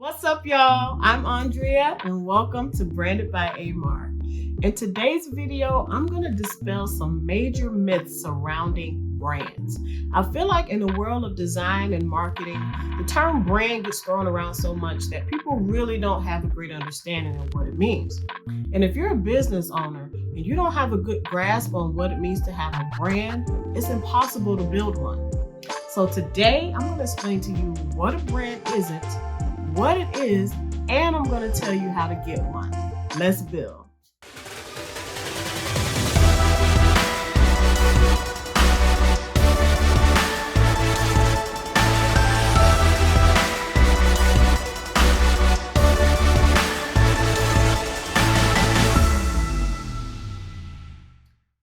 What's up, y'all? I'm Andrea, and welcome to Branded by Aymar. In today's video, I'm going to dispel some major myths surrounding brands. I feel like in the world of design and marketing, the term brand gets thrown around so much that people really don't have a great understanding of what it means. And if you're a business owner and you don't have a good grasp on what it means to have a brand, it's impossible to build one. So today, I'm going to explain to you what a brand isn't, what it is, and I'm going to tell you how to get one. Let's build.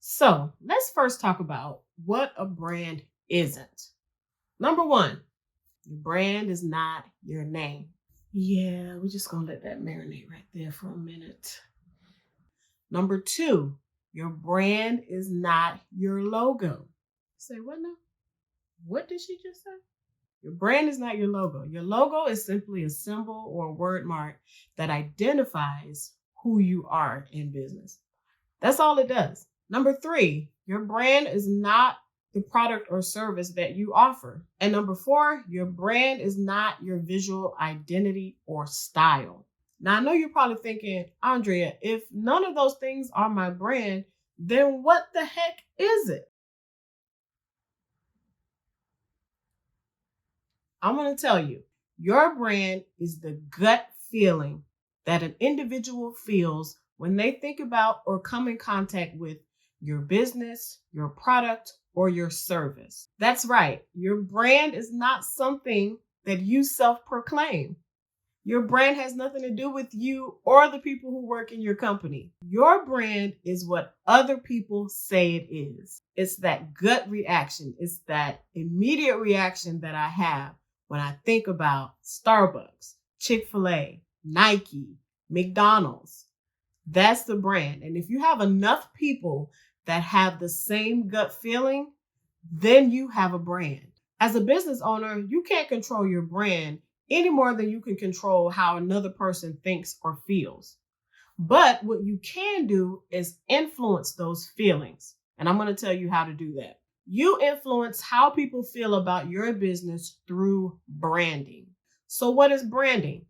So let's first talk about what a brand isn't. Number one, your brand is not your name. Yeah, we're just going to let that marinate right there for a minute. Number two, your brand is not your logo. Say what now? What did she just say? Your brand is not your logo. Your logo is simply a symbol or a word mark that identifies who you are in business. That's all it does. Number three, your brand is not the product or service that you offer. And number four, your brand is not your visual identity or style. Now, I know you're probably thinking, Andrea, if none of those things are my brand, then what the heck is it? I'm going to tell you, your brand is the gut feeling that an individual feels when they think about or come in contact with your business, your product, or your service. That's right. Your brand is not something that you self-proclaim. Your brand has nothing to do with you or the people who work in your company. Your brand is what other people say it is. It's that gut reaction. It's that immediate reaction that I have when I think about Starbucks, Chick-fil-A, Nike, McDonald's. That's the brand. And if you have enough people that have the same gut feeling, then you have a brand. As a business owner, you can't control your brand any more than you can control how another person thinks or feels. But what you can do is influence those feelings. And I'm going to tell you how to do that. You influence how people feel about your business through branding. So what is branding?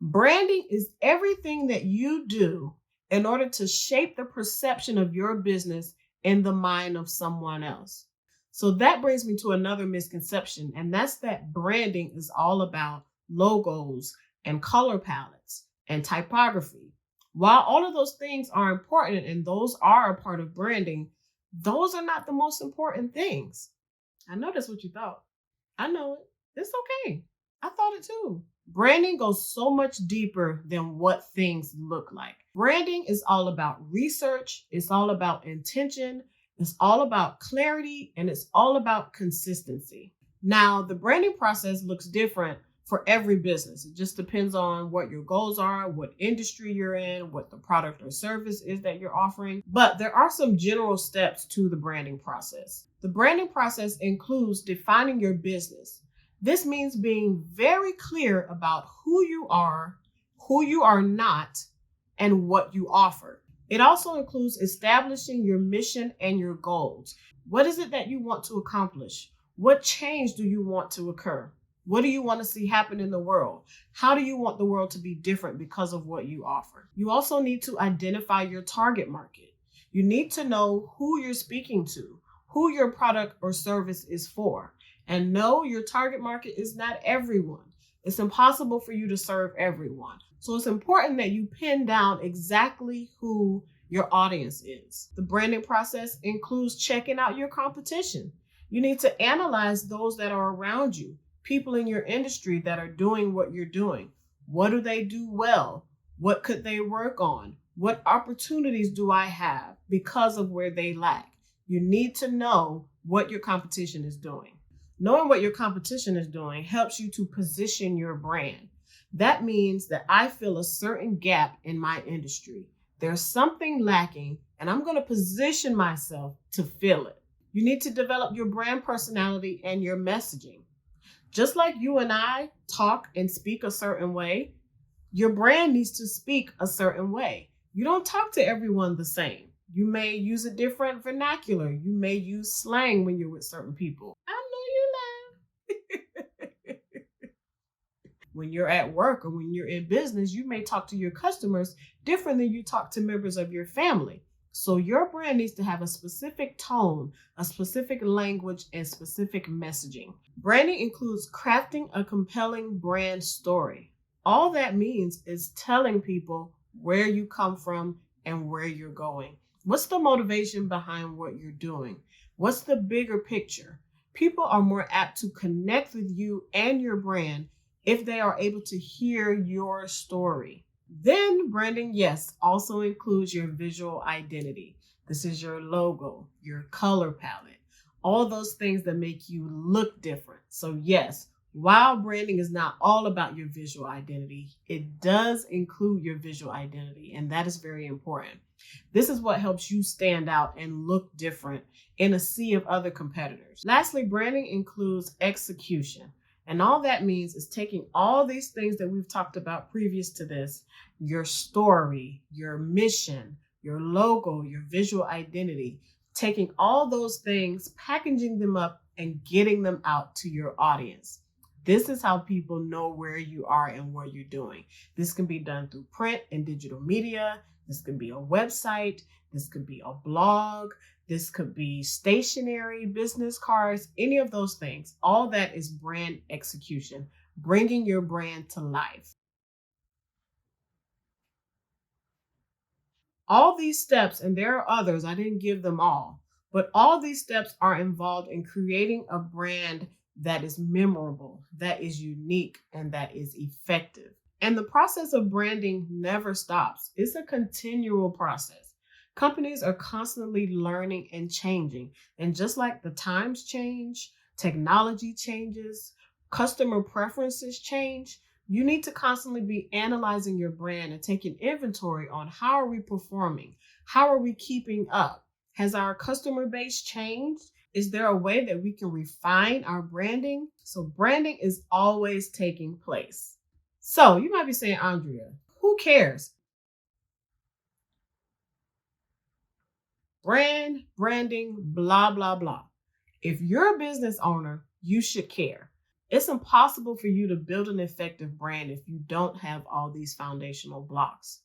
Branding is everything that you do in order to shape the perception of your business in the mind of someone else. So that brings me to another misconception, and that's that branding is all about logos and color palettes and typography. While all of those things are important and those are a part of branding, those are not the most important things. I know that's what you thought. I know it. It's okay. I thought it too. Branding goes so much deeper than what things look like. Branding is all about research. It's all about intention. It's all about clarity, and it's all about consistency. Now, the branding process looks different for every business. It just depends on what your goals are, what industry you're in, what the product or service is that you're offering. But there are some general steps to the branding process. The branding process includes defining your business. This means being very clear about who you are not, and what you offer. It also includes establishing your mission and your goals. What is it that you want to accomplish? What change do you want to occur? What do you want to see happen in the world? How do you want the world to be different because of what you offer? You also need to identify your target market. You need to know who you're speaking to, who your product or service is for. And no, your target market is not everyone. It's impossible for you to serve everyone. So it's important that you pin down exactly who your audience is. The branding process includes checking out your competition. You need to analyze those that are around you, people in your industry that are doing what you're doing. What do they do well? What could they work on? What opportunities do I have because of where they lack? You need to know what your competition is doing. Knowing what your competition is doing helps you to position your brand. That means that I feel a certain gap in my industry. There's something lacking, and I'm going to position myself to fill it. You need to develop your brand personality and your messaging. Just like you and I talk and speak a certain way, your brand needs to speak a certain way. You don't talk to everyone the same. You may use a different vernacular. You may use slang when you're with certain people. I know you laugh. When you're at work or when you're in business, you may talk to your customers different than you talk to members of your family. So your brand needs to have a specific tone, a specific language, and specific messaging. Branding includes crafting a compelling brand story. All that means is telling people where you come from and where you're going. What's the motivation behind what you're doing? What's the bigger picture? People are more apt to connect with you and your brand if they are able to hear your story. Then branding, yes, also includes your visual identity. This is your logo, your color palette, all those things that make you look different. So yes, while branding is not all about your visual identity, it does include your visual identity, and that is very important. This is what helps you stand out and look different in a sea of other competitors. Lastly, branding includes execution. And all that means is taking all these things that we've talked about previous to this, your story, your mission, your logo, your visual identity, taking all those things, packaging them up, and getting them out to your audience. This is how people know where you are and what you're doing. This can be done through print and digital media. This can be a website. This could be a blog. This could be stationery, business cards, any of those things. All that is brand execution, bringing your brand to life. All these steps, and there are others, I didn't give them all, but all these steps are involved in creating a brand that is memorable, that is unique, and that is effective. And the process of branding never stops. It's a continual process. Companies are constantly learning and changing. And just like the times change, technology changes, customer preferences change, you need to constantly be analyzing your brand and taking inventory on how are we performing? How are we keeping up? Has our customer base changed? Is there a way that we can refine our branding? So branding is always taking place. So you might be saying, Andrea, who cares? Branding, blah, blah, blah. If you're a business owner, you should care. It's impossible for you to build an effective brand if you don't have all these foundational blocks.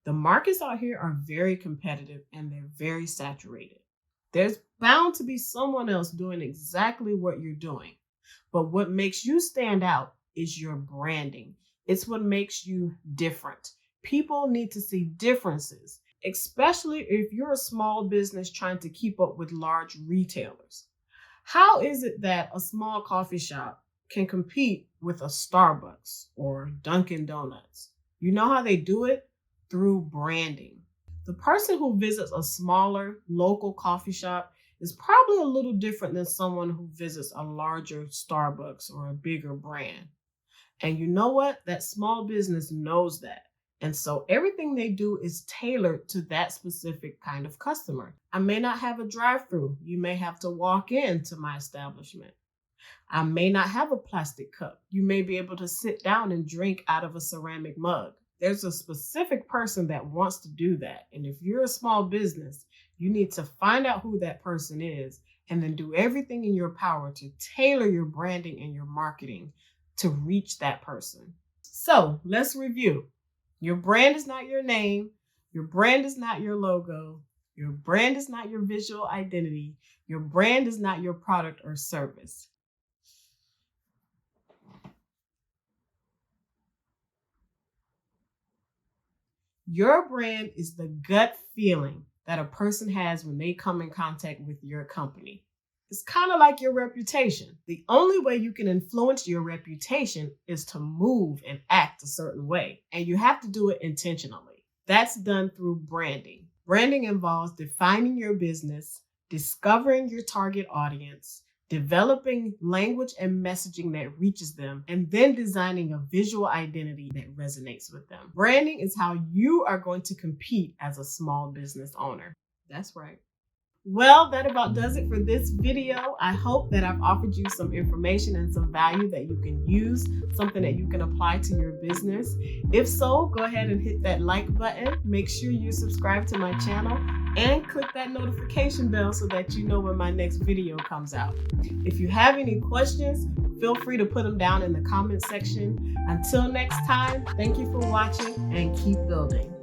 The markets out here are very competitive and they're very saturated. There's bound to be someone else doing exactly what you're doing. But what makes you stand out is your branding. It's what makes you different. People need to see differences, especially if you're a small business trying to keep up with large retailers. How is it that a small coffee shop can compete with a Starbucks or Dunkin' Donuts? You know how they do it? Through branding. The person who visits a smaller local coffee shop is probably a little different than someone who visits a larger Starbucks or a bigger brand. And you know what? That small business knows that. And so everything they do is tailored to that specific kind of customer. I may not have a drive-through. You may have to walk into my establishment. I may not have a plastic cup. You may be able to sit down and drink out of a ceramic mug. There's a specific person that wants to do that. And if you're a small business, you need to find out who that person is and then do everything in your power to tailor your branding and your marketing to reach that person. So let's review. Your brand is not your name. Your brand is not your logo. Your brand is not your visual identity. Your brand is not your product or service. Your brand is the gut feeling that a person has when they come in contact with your company. It's kind of like your reputation. The only way you can influence your reputation is to move and act a certain way, and you have to do it intentionally. That's done through branding. Branding involves defining your business, discovering your target audience, developing language and messaging that reaches them, and then designing a visual identity that resonates with them. Branding is how you are going to compete as a small business owner. That's right. Well, that about does it for this video. I hope that I've offered you some information and some value that you can use, something that you can apply to your business. If so, go ahead and hit that like button. Make sure you subscribe to my channel and click that notification bell so that you know when my next video comes out. If you have any questions, feel free to put them down in the comment section. Until next time, thank you for watching and keep building.